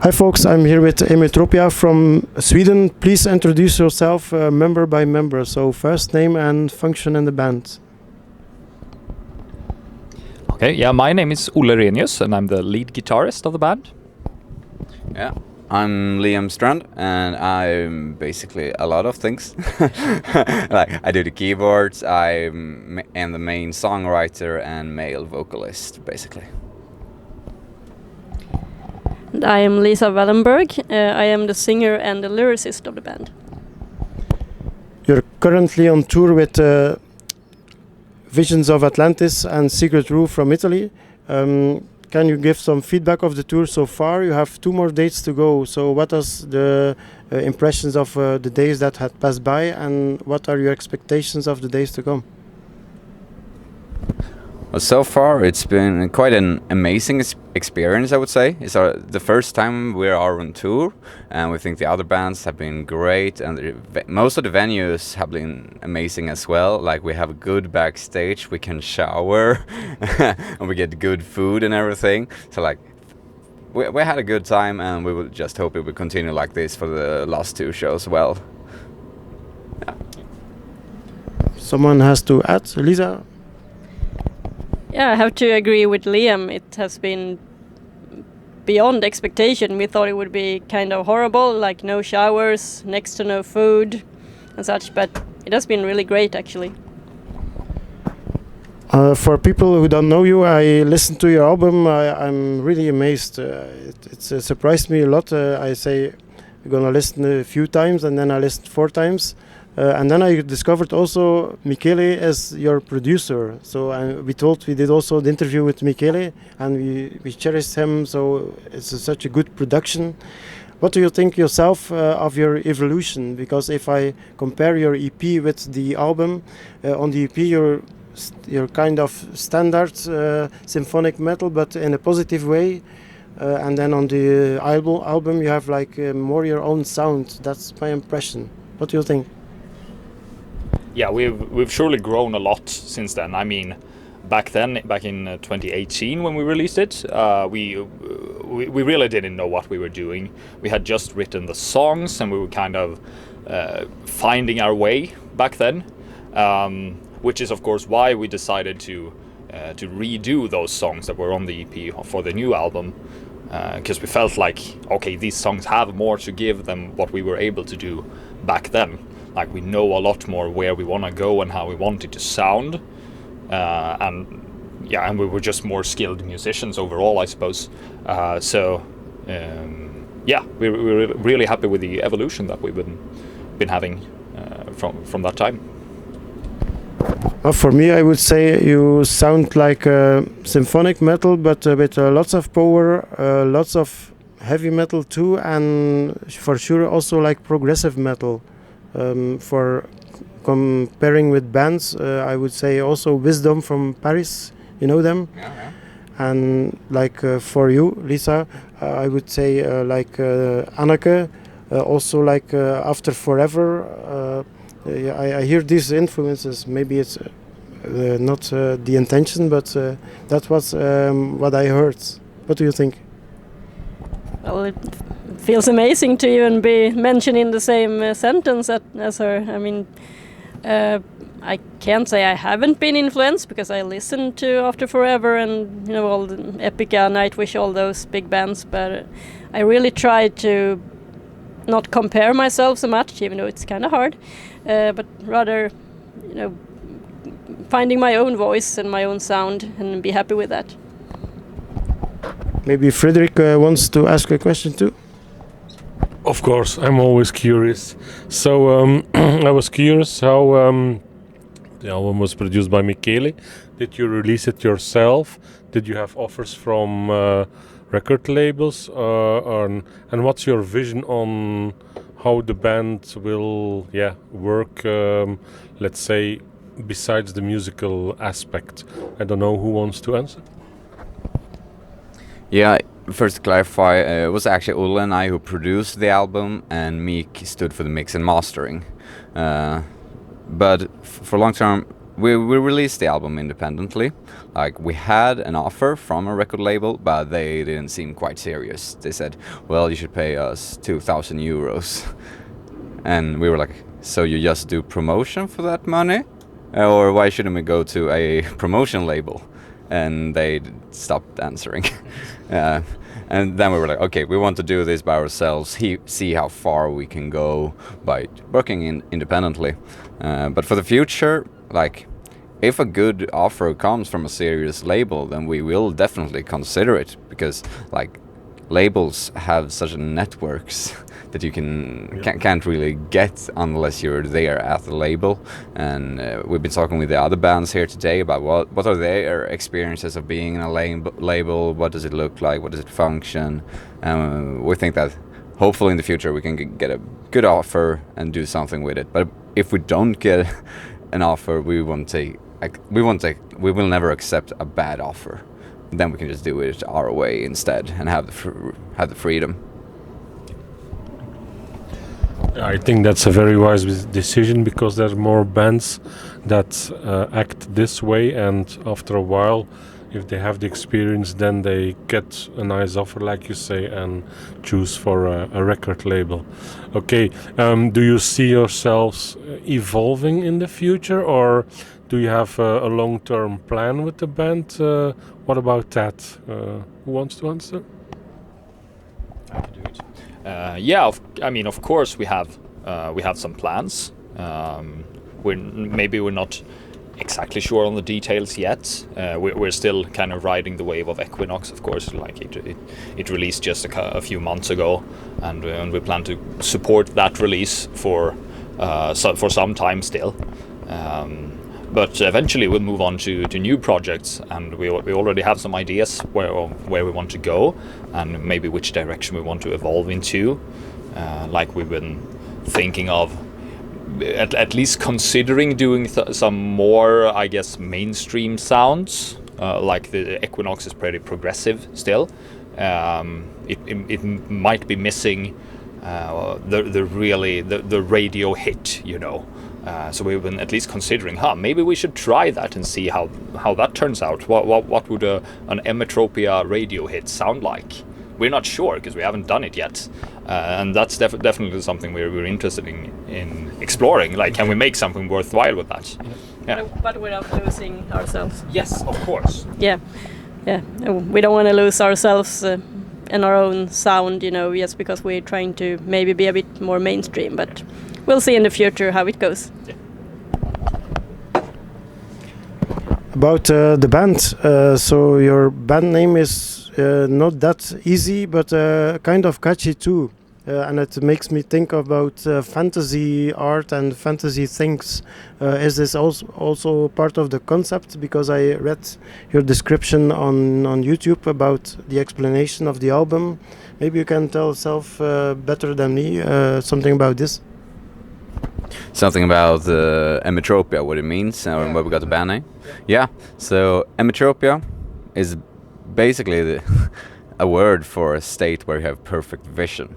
Hi folks, I'm here with Emetropia from Sweden. Please introduce yourself member by member. So first name and function in the band. Okay, yeah, my name is Olle Renius and I'm the lead guitarist of the band. Yeah, I'm Liam Strand and I'm basically a lot of things. Like I do the keyboards, I am the main songwriter and male vocalist basically. And I am Lisa Wallenberg. I am the singer and the lyricist of the band. You're currently on tour with Visions of Atlantis and Secret Roof from Italy. Can you give some feedback of the tour so far? You have 2 more dates to go. So what are the impressions of the days that had passed by, and what are your expectations of the days to come? Well, so far it's been quite an amazing experience, I would say. It's the first time we are on tour, and we think the other bands have been great, and most of the venues have been amazing as well. Like we have a good backstage, we can shower, and we get good food and everything. So like we had a good time, and we will just hope it will continue like this for the last 2 shows as well. Yeah. Someone has to add, Lisa? Yeah, I have to agree with Liam. It has been beyond expectation. We thought it would be kind of horrible, like no showers, next to no food and such, but it has been really great actually. For people who don't know you, I listened to your album. I'm really amazed. It surprised me a lot. I say I'm gonna listen a few times, and then I listened 4 times. And then I discovered also Michele as your producer. So we did also the interview with Michele, and we cherished him. So it's such a good production. What do you think yourself of your evolution? Because if I compare your EP with the album, on the EP you're kind of standard symphonic metal, but in a positive way. And then on the album you have like more your own sound. That's my impression. What do you think? Yeah, we've surely grown a lot since then. I mean, back in 2018 when we released it, we really didn't know what we were doing. We had just written the songs and we were kind of finding our way back then, which is of course why we decided to redo those songs that were on the EP for the new album, because we felt like, okay, these songs have more to give than what we were able to do back then. Like we know a lot more where we want to go and how we want it to sound, and we were just more skilled musicians overall, I suppose. We're really happy with the evolution that we've been having from that time. Well, for me, I would say you sound like symphonic metal, but with lots of power, lots of heavy metal too, and for sure also like progressive metal. For comparing with bands, I would say also Wisdom from Paris, you know them? Yeah. And like for you, Lisa, I would say like Anneke, also like After Forever. I hear these influences. Maybe it's not the intention, but that was what I heard. What do you think? Well, it feels amazing to even be mentioned in the same sentence as her. I mean, I can't say I haven't been influenced because I listened to After Forever and all the Epica, Nightwish, all those big bands, but I really try to not compare myself so much, even though it's kind of hard, but rather finding my own voice and my own sound and be happy with that. Maybe Frederick wants to ask a question too. Of course, I'm always curious. So I was curious how the album was produced by Michele. Did you release it yourself? Did you have offers from record labels? And what's your vision on how the band will work, let's say, besides the musical aspect? I don't know who wants to answer. Yeah, first to clarify, it was actually Olle and I who produced the album, and Meek stood for the mix and mastering. But for long term, we released the album independently. Like, we had an offer from a record label, but they didn't seem quite serious. They said, well, you should pay us 2,000 euros. And we were like, so you just do promotion for that money? Or why shouldn't we go to a promotion label? And they stopped answering. And then we were like, okay, we want to do this by ourselves, see how far we can go by working independently. But for the future, like, if a good offer comes from a serious label, then we will definitely consider it, because like labels have such networks that you can't really get unless you're there at the label. And we've been talking with the other bands here today about what are their experiences of being in a label, what does it look like, what does it function. We think that hopefully in the future we can get a good offer and do something with it. But if we don't get an offer, we will never accept a bad offer. Then we can just do it our way instead and have the freedom. I think that's a very wise decision, because there are more bands that act this way, and after a while, if they have the experience, then they get a nice offer, like you say, and choose for a record label. Okay, do you see yourselves evolving in the future, or do you have a long-term plan with the band? What about that? Who wants to answer? I can do it. Yeah, of course we have some plans. We're not exactly sure on the details yet. We're still kind of riding the wave of Equinox, of course. Like it released just a few months ago, and we plan to support that release for some time still. But eventually we'll move on to new projects, and we already have some ideas where we want to go, and maybe which direction we want to evolve into. Like we've been thinking of at least considering doing some more, I guess, mainstream sounds. Like the Equinox is pretty progressive still. It might be missing the radio hit, you know. So we've been at least considering, maybe we should try that and see how that turns out. What would an Emetropia radio hit sound like? We're not sure, because we haven't done it yet, and that's definitely something we're interested in exploring. Like, can we make something worthwhile with that? Yeah. But without losing ourselves. Yes, of course. Yeah. We don't want to lose ourselves and our own sound, you know, just because we're trying to maybe be a bit more mainstream. But we'll see in the future how it goes. Yeah. About the band, so your band name is not that easy, but kind of catchy too, and it makes me think about fantasy art and fantasy things. Is this also part of the concept? Because I read your description on YouTube about the explanation of the album. Maybe you can tell yourself better than me something about this. Something about Emetropia, what it means, and where we got the band name. Yeah, so Emetropia is basically a word for a state where you have perfect vision.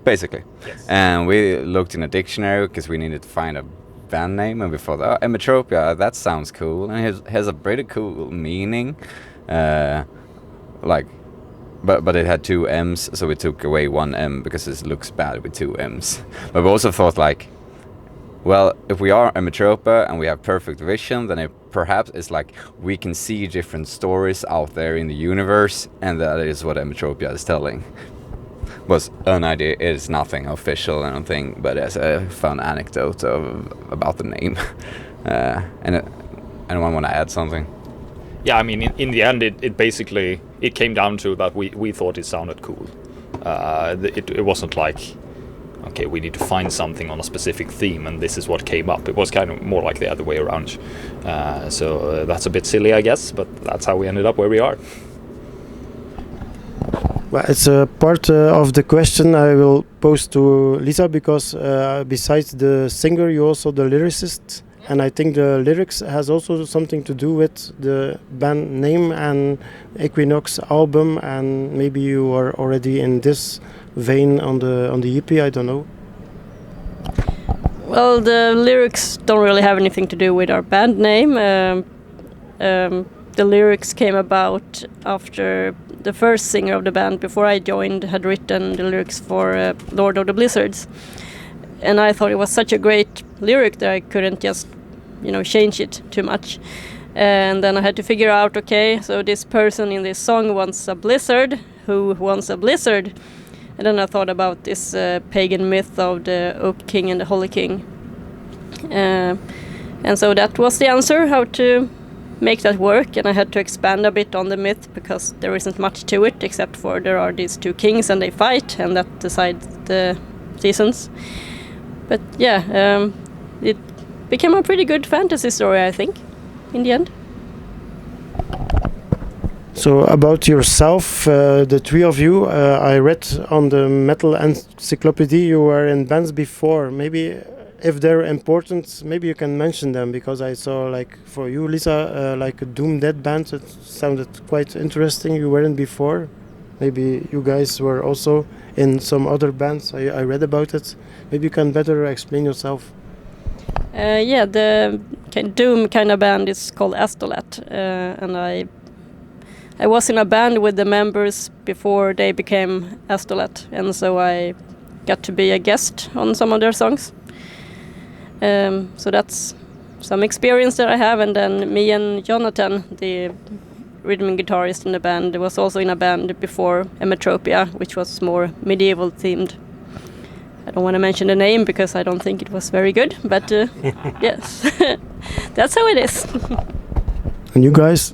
Basically. Yes. And we looked in a dictionary because we needed to find a band name, and we thought, Emetropia, that sounds cool, and it has a pretty cool meaning. But it had two M's, so we took away one M because it looks bad with two M's. But we also thought, like, well, if we are Emetropia and we have perfect vision, then it perhaps it's like we can see different stories out there in the universe, and that is what Emetropia is telling. Was an idea. It is nothing official or anything, but it's a fun anecdote about the name. Anyone want to add something? Yeah, I mean, in the end, it basically came down to that we thought it sounded cool. It wasn't like, okay, we need to find something on a specific theme, and this is what came up. It was kind of more like the other way around. So that's a bit silly, I guess, but that's how we ended up where we are. Well, it's a part of the question I will pose to Lisa, because besides the singer, you're also the lyricist. And I think the lyrics has also something to do with the band name and Equinox album, and maybe you are already in this vein on the EP, I don't know. Well, the lyrics don't really have anything to do with our band name. The lyrics came about after the first singer of the band, before I joined, had written the lyrics for Lord of the Blizzards. And I thought it was such a great lyric that I couldn't just, change it too much. And then I had to figure out, okay, so this person in this song wants a blizzard. Who wants a blizzard? And then I thought about this pagan myth of the Oak King and the Holy King. And so that was the answer, how to make that work. And I had to expand a bit on the myth, because there isn't much to it, except for there are these two kings and they fight, and that decides the seasons. But yeah, it became a pretty good fantasy story, I think, in the end. So about yourself, the three of you, I read on the Metal Encyclopedia you were in bands before. Maybe if they're important, maybe you can mention them, because I saw, like, for you, Lisa, like a Doom Dead band. It sounded quite interesting. You weren't before. Maybe you guys were also in some other bands. I read about it. Maybe you can better explain yourself. Yeah, the Doom kind of band is called Astolat, and I was in a band with the members before they became Astolat, and so I got to be a guest on some of their songs. So that's some experience that I have. And then me and Jonathan, the rhythm guitarist in the band, was also in a band before Emetropia, which was more medieval themed. I don't want to mention the name because I don't think it was very good, but yes, that's how it is. And you guys?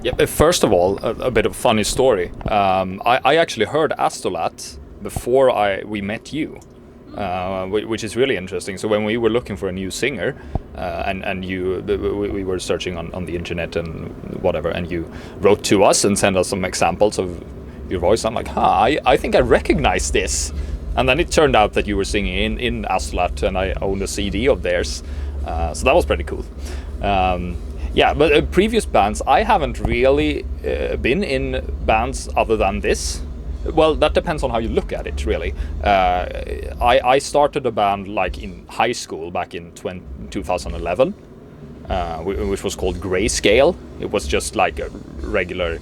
Yeah, first of all, a bit of a funny story. I actually heard Astolat before we met you, which is really interesting. So when we were looking for a new singer, and we were searching on the internet and whatever, and you wrote to us and sent us some examples of your voice, I'm like, I think I recognize this. And then it turned out that you were singing in Astolat, and I owned a CD of theirs. So that was pretty cool. Yeah, but previous bands, I haven't really been in bands other than this. Well, that depends on how you look at it, really. I started a band like in high school back in 2011, which was called Grayscale. It was just like a regular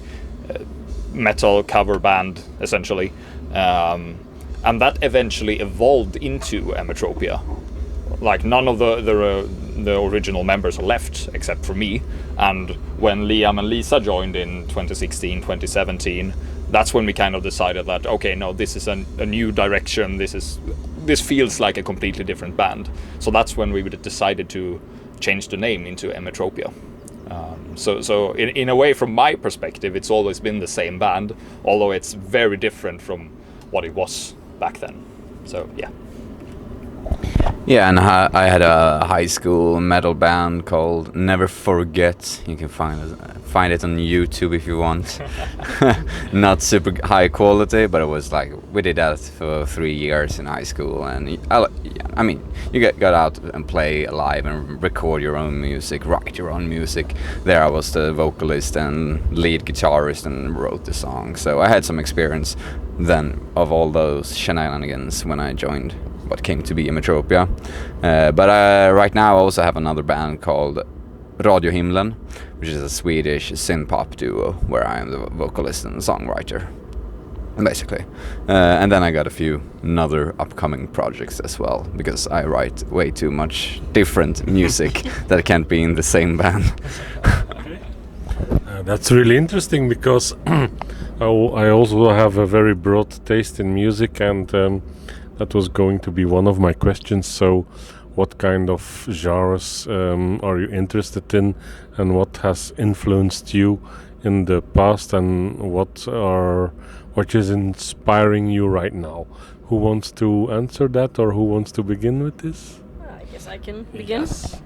metal cover band, essentially. And that eventually evolved into Emetropia. Like, none of the original members are left except for me. And when Liam and Lisa joined in 2016, 2017, that's when we kind of decided that, okay, no, this is a new direction. This feels like a completely different band. So that's when we decided to change the name into Emetropia. So in a way, from my perspective, it's always been the same band, although it's very different from what it was back then. So yeah. Yeah, and I had a high school metal band called Never Forget. You can find it on YouTube if you want. Not super high quality, but it was like, we did that for 3 years in high school, and I mean, you got out and play live and record your own music, write your own music. There I was the vocalist and lead guitarist and wrote the song. So I had some experience then of all those shenanigans when I joined what came to be Emetropia. But right now I also have another band called Radio Himlen, which is a Swedish synth-pop duo where I am the vocalist and songwriter, basically. And then I got a few other upcoming projects as well, because I write way too much different music that can't be in the same band. That's really interesting, because I also have a very broad taste in music, and that was going to be one of my questions. So what kind of genres are you interested in, and what has influenced you in the past, and what is inspiring you right now? Who wants to answer that, or who wants to begin with this? I guess I can begin. Yes.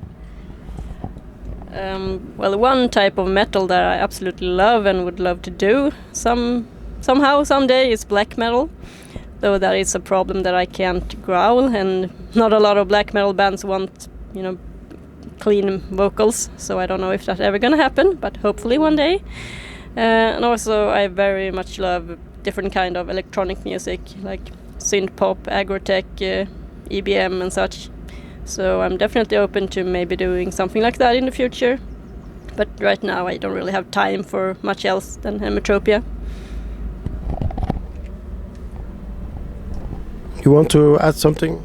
Well, one type of metal that I absolutely love and would love to do somehow someday is black metal. Though that is a problem that I can't growl, and not a lot of black metal bands want, clean vocals. So I don't know if that's ever gonna happen, but hopefully one day. And also I very much love different kind of electronic music, like synth pop, agrotech, EBM and such. So I'm definitely open to maybe doing something like that in the future. But right now I don't really have time for much else than Emetropia. You want to add something?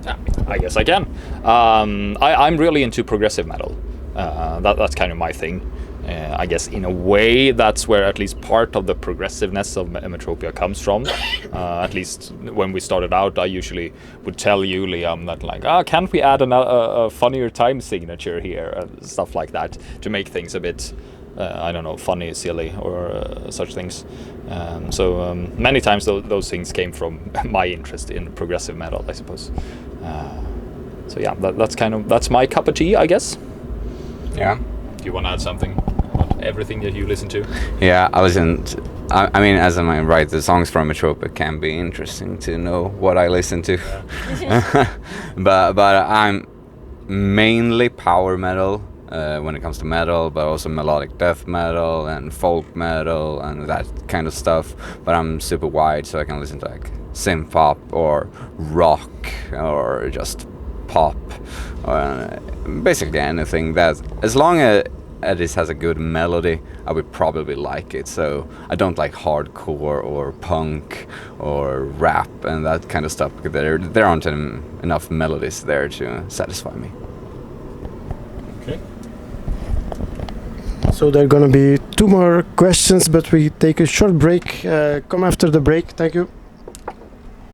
Yeah, I guess I can. I'm really into progressive metal. That's kind of my thing. I guess in a way that's where at least part of the progressiveness of Emetropia comes from. At least when we started out, I usually would tell you, Liam, that like, can't we add a funnier time signature here and stuff like that to make things a bit, I don't know, funny, silly, or such things. So many times those things came from my interest in progressive metal, I suppose. So yeah, that's my cup of tea, I guess. Yeah. Do you want to add something about everything that you listen to? Yeah, I listened. I mean, as I write the songs from Emetropia, it can be interesting to know what I listen to. Yeah. but I'm mainly power metal when it comes to metal, but also melodic death metal and folk metal and that kind of stuff. But I'm super wide, so I can listen to like synth pop or rock or just pop, or basically anything that, as long as it has a good melody, I would probably like it. So I don't like hardcore or punk or rap and that kind of stuff, because there aren't enough melodies there to satisfy me. Okay. So there are gonna be 2 more questions, but we take a short break. Come after the break. Thank you.